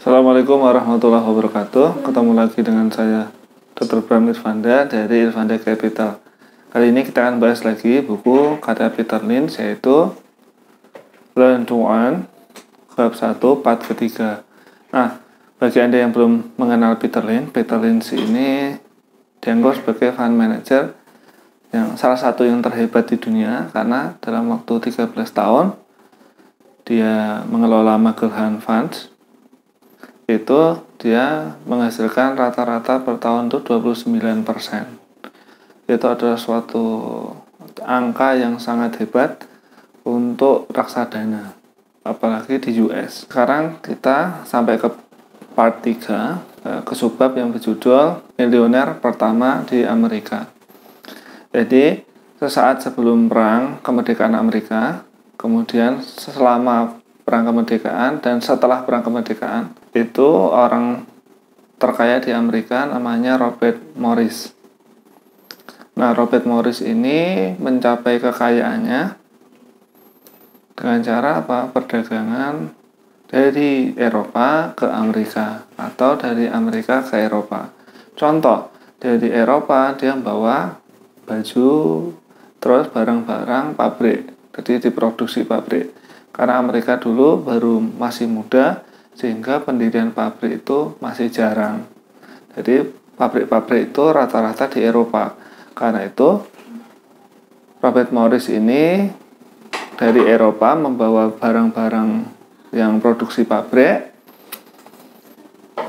Assalamualaikum warahmatullahi wabarakatuh. Ketemu lagi dengan saya Dr. Bram Irvanda dari Irvanda Capital. Kali ini kita akan bahas lagi buku karya Peter Lynch, yaitu Learn to Earn bab 1 part ketiga. Nah, bagi Anda yang belum mengenal Peter Lynch ini dianggap sebagai fund manager yang salah satu yang terhebat di dunia, karena dalam waktu 13 tahun dia mengelola Magellan Funds. Itu dia menghasilkan rata-rata per tahun itu 29%. Itu adalah suatu angka yang sangat hebat untuk reksadana, apalagi di US. Sekarang kita sampai ke part 3, ke subbab yang berjudul Milioner Pertama di Amerika. Jadi, sesaat sebelum perang kemerdekaan Amerika, kemudian selama perang kemerdekaan dan setelah perang kemerdekaan, itu orang terkaya di Amerika namanya Robert Morris. Nah, Robert Morris ini mencapai kekayaannya dengan cara apa? Perdagangan dari Eropa ke Amerika atau dari Amerika ke Eropa. Contoh, dari Eropa dia membawa baju, terus barang-barang pabrik, jadi diproduksi pabrik. Karena Amerika dulu baru masih muda, sehingga pendirian pabrik itu masih jarang. Jadi pabrik-pabrik itu rata-rata di Eropa. Karena itu Robert Morris ini dari Eropa membawa barang-barang yang produksi pabrik,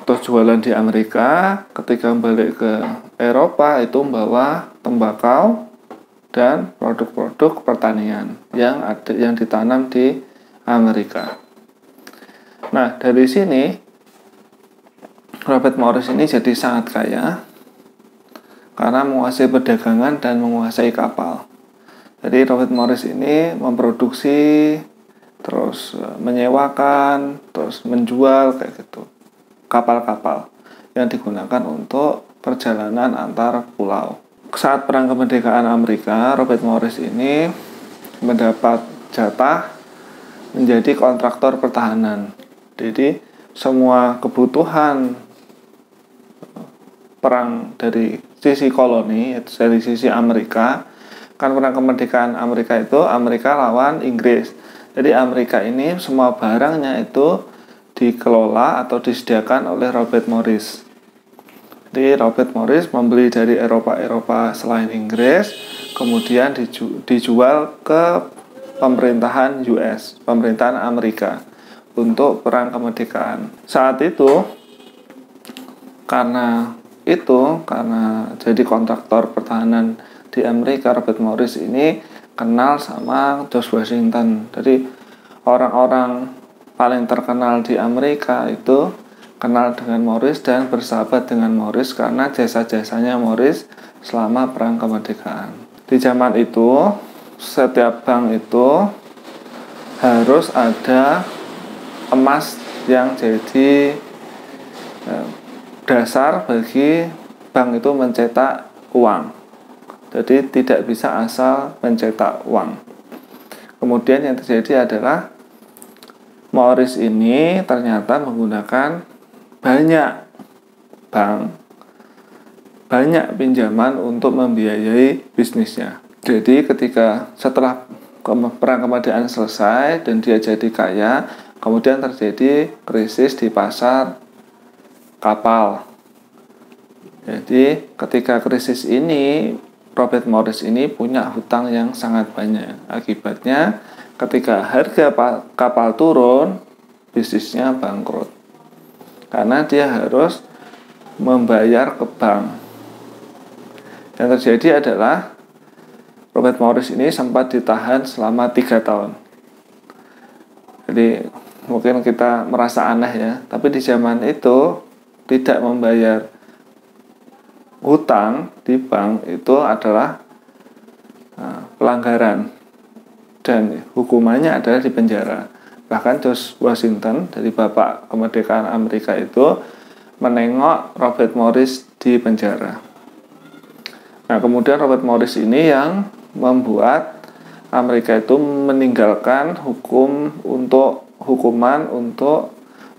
terus jualan di Amerika. Ketika balik ke Eropa itu membawa tembakau dan produk-produk pertanian yang ditanam di Amerika. Nah, dari sini Robert Morris ini jadi sangat kaya karena menguasai perdagangan dan menguasai kapal. Jadi Robert Morris ini memproduksi, terus menyewakan, terus menjual kayak gitu kapal-kapal yang digunakan untuk perjalanan antar pulau. Saat perang kemerdekaan Amerika, Robert Morris ini mendapat jatah menjadi kontraktor pertahanan. Jadi semua kebutuhan perang dari sisi koloni, dari sisi Amerika, kan perang kemerdekaan Amerika itu Amerika lawan Inggris. Jadi Amerika ini semua barangnya itu dikelola atau disediakan oleh Robert Morris. Jadi Robert Morris membeli dari Eropa selain Inggris, kemudian dijual ke pemerintahan US, pemerintahan Amerika untuk perang kemerdekaan. Saat itu karena jadi kontraktor pertahanan di Amerika, Robert Morris ini kenal sama George Washington. Jadi orang-orang paling terkenal di Amerika itu kenal dengan Morris dan bersahabat dengan Morris karena jasa-jasanya Morris selama perang kemerdekaan. Di zaman itu setiap bank itu harus ada emas yang jadi dasar bagi bank itu mencetak uang. Jadi tidak bisa asal mencetak uang. Kemudian yang terjadi adalah Morris ini ternyata menggunakan banyak pinjaman untuk membiayai bisnisnya. Jadi ketika setelah perang kemerdekaan selesai dan dia jadi kaya, kemudian terjadi krisis di pasar kapal. Jadi ketika krisis ini, Robert Morris ini punya hutang yang sangat banyak. Akibatnya ketika harga kapal turun, bisnisnya bangkrut. Karena dia harus membayar ke bank. Yang terjadi adalah Robert Morris ini sempat ditahan selama 3 tahun. Jadi mungkin kita merasa aneh ya, tapi di zaman itu tidak membayar hutang di bank itu adalah pelanggaran dan hukumannya adalah di penjara. Bahkan George Washington dari bapak kemerdekaan Amerika itu menengok Robert Morris di penjara. Nah, kemudian Robert Morris ini yang membuat Amerika itu meninggalkan hukuman untuk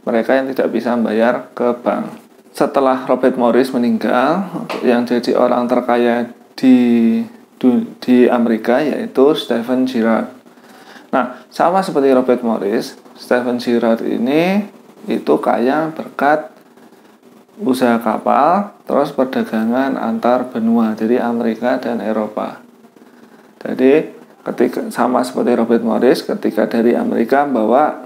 mereka yang tidak bisa membayar ke bank. Setelah Robert Morris meninggal, yang jadi orang terkaya di Amerika yaitu Stephen Girard. Nah, sama seperti Robert Morris, Stephen Girard ini itu kaya berkat usaha kapal, terus perdagangan antar benua, jadi Amerika dan Eropa. Jadi ketika sama seperti Robert Morris, ketika dari Amerika membawa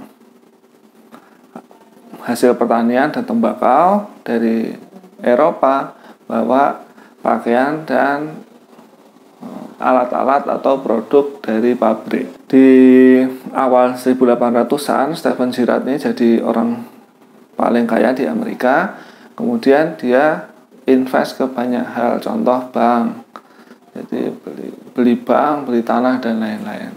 hasil pertanian dan tembakau, dari Eropa bawa pakaian dan alat-alat atau produk dari pabrik. Di awal 1800-an, Stephen Girard ini jadi orang paling kaya di Amerika. Kemudian dia invest ke banyak hal, contoh bank. Jadi beli bank, beli tanah dan lain-lain.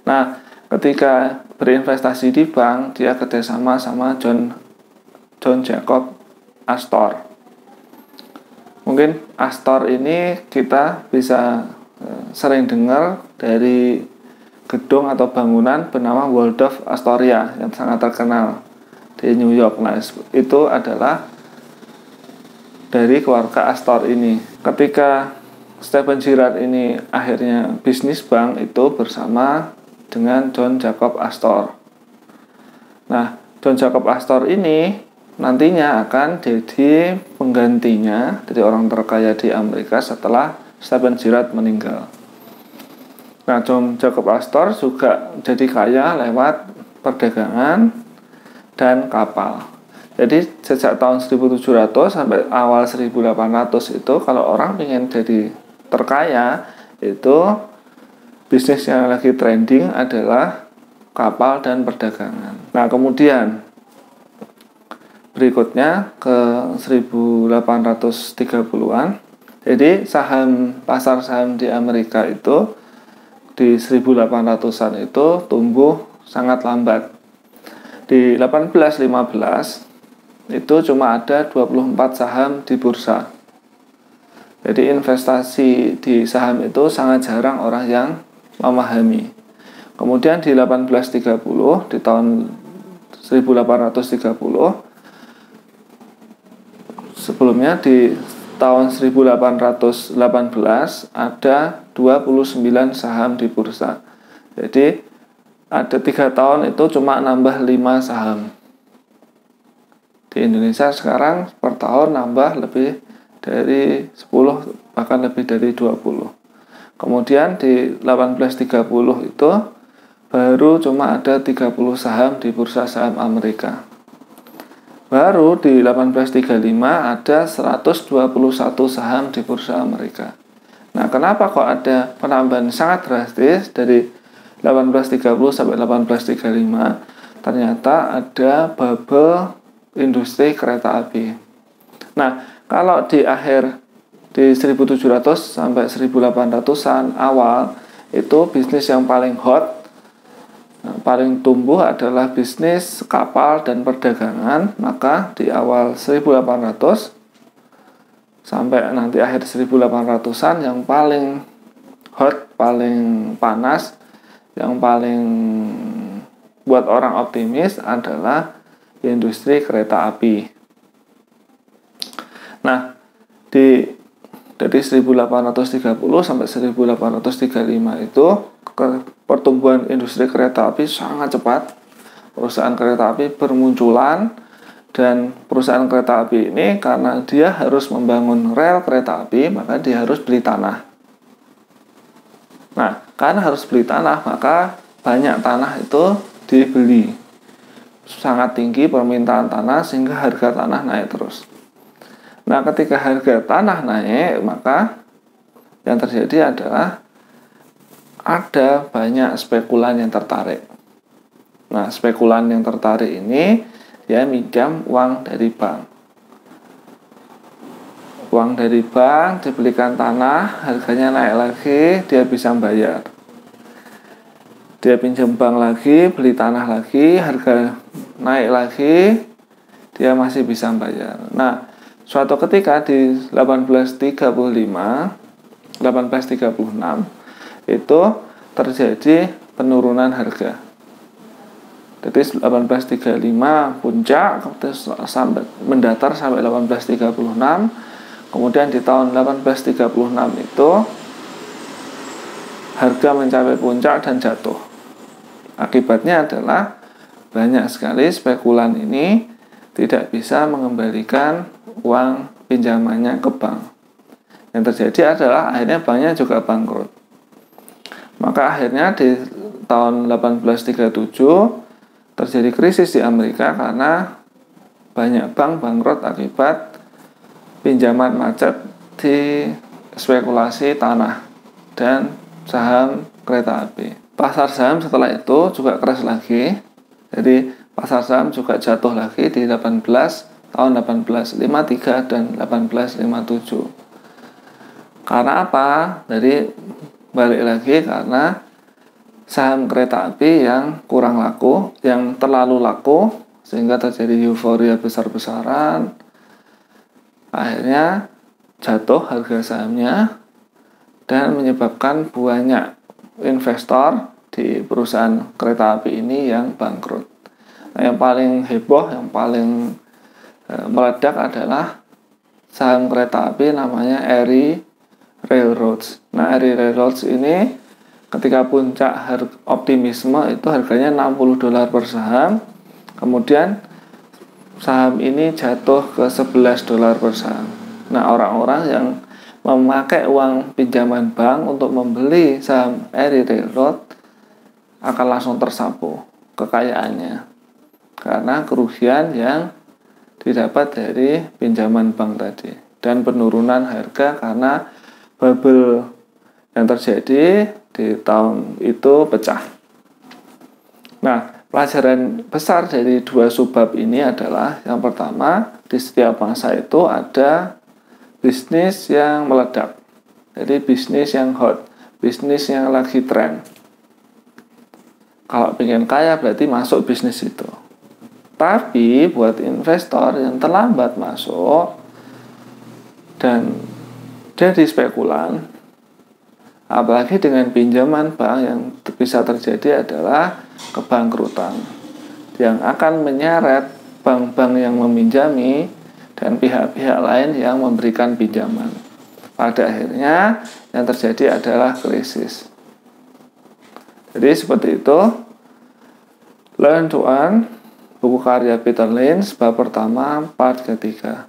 Nah, ketika berinvestasi di bank, dia kerjasama sama John Jacob Astor. Mungkin Astor ini kita bisa sering dengar dari gedung atau bangunan bernama Waldorf Astoria yang sangat terkenal di New York. Nah, itu adalah dari keluarga Astor ini. Ketika Stephen Girard ini akhirnya bisnis bank itu bersama dengan John Jacob Astor. Nah, John Jacob Astor ini nantinya akan jadi penggantinya dari orang terkaya di Amerika setelah Stephen Girard meninggal. Nah, John Jacob Astor juga jadi kaya lewat perdagangan dan kapal. Jadi sejak tahun 1700 sampai awal 1800 itu kalau orang ingin jadi terkaya itu bisnis yang lagi trending adalah kapal dan perdagangan. Nah, kemudian berikutnya ke 1830-an. Jadi pasar saham di Amerika itu di 1800-an itu tumbuh sangat lambat. Di 1815 itu cuma ada 24 saham di bursa. Jadi investasi di saham itu sangat jarang orang yang memahami. Kemudian di 1830, di tahun 1830, sebelumnya di tahun 1818 ada 29 saham di bursa. Jadi ada 3 tahun itu cuma nambah 5 saham. Di Indonesia sekarang per tahun nambah lebih dari 10, bahkan lebih dari 20. Kemudian di 1830 itu baru cuma ada 30 saham di bursa saham Amerika. Baru di 1835 ada 121 saham di bursa Amerika. Nah, kenapa kok ada penambahan sangat drastis dari 1830 sampai 1835? Ternyata ada bubble industri kereta api. Nah, kalau di akhir di 1700 sampai 1800-an awal itu bisnis yang paling hot, paling tumbuh adalah bisnis kapal dan perdagangan. Maka di awal 1800 sampai nanti akhir 1800-an yang paling hot, paling panas, yang paling buat orang optimis adalah industri kereta api. Nah, dari 1830 sampai 1835 itu pertumbuhan industri kereta api sangat cepat. Perusahaan kereta api bermunculan, dan perusahaan kereta api ini karena dia harus membangun rel kereta api, maka dia harus beli tanah. Nah, karena harus beli tanah, maka banyak tanah itu dibeli. Sangat tinggi permintaan tanah sehingga harga tanah naik terus. Nah, ketika harga tanah naik, maka yang terjadi adalah ada banyak spekulan yang tertarik. Nah, spekulan yang tertarik ini dia minjam uang dari bank. Uang dari bank, dibelikan tanah, harganya naik lagi, dia bisa bayar. Dia pinjam bank lagi, beli tanah lagi, harga naik lagi, dia masih bisa bayar. Nah, suatu ketika di 1836 itu terjadi penurunan harga. Jadi 1835 puncak, terus sampai mendatar sampai 1836. Kemudian di tahun 1836 itu harga mencapai puncak dan jatuh. Akibatnya adalah banyak sekali spekulan ini tidak bisa mengembalikan uang pinjamannya ke bank. Yang terjadi adalah akhirnya banknya juga bangkrut. Maka akhirnya di tahun 1837 terjadi krisis di Amerika karena banyak bank bangkrut akibat pinjaman macet di spekulasi tanah dan saham kereta api. Pasar saham setelah itu juga crash lagi. Jadi pasar saham juga jatuh lagi di tahun 1853 dan 1857. Karena apa? Jadi balik lagi karena saham kereta api yang kurang laku, yang terlalu laku, sehingga terjadi euforia besar-besaran. Akhirnya jatuh harga sahamnya dan menyebabkan banyak investor di perusahaan kereta api ini yang bangkrut. Nah, yang paling heboh, yang paling meledak adalah saham kereta api namanya Erie Railroads. Nah, Erie Railroads ini ketika puncak optimisme itu harganya $60 per saham. Kemudian saham ini jatuh ke $11 per saham. Nah, orang-orang yang memakai uang pinjaman bank untuk membeli saham Erie Railroad akan langsung tersapu kekayaannya karena kerugian yang didapat dari pinjaman bank tadi dan penurunan harga karena bubble yang terjadi di tahun itu pecah. Nah, pelajaran besar dari dua subbab ini adalah yang pertama, di setiap masa itu ada bisnis yang meledak. Jadi bisnis yang hot, bisnis yang lagi tren. Kalau pengen kaya berarti masuk bisnis itu. Tapi buat investor yang terlambat masuk dan jadi spekulan, apalagi dengan pinjaman bank, yang bisa terjadi adalah kebangkrutan yang akan menyeret bank-bank yang meminjami dan pihak-pihak lain yang memberikan pinjaman. Pada akhirnya yang terjadi adalah krisis. Jadi seperti itu. Learn to Earn, buku karya Peter Lynch, bab pertama, part ketiga.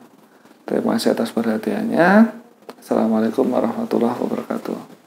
Terima kasih atas perhatiannya. Assalamualaikum warahmatullahi wabarakatuh.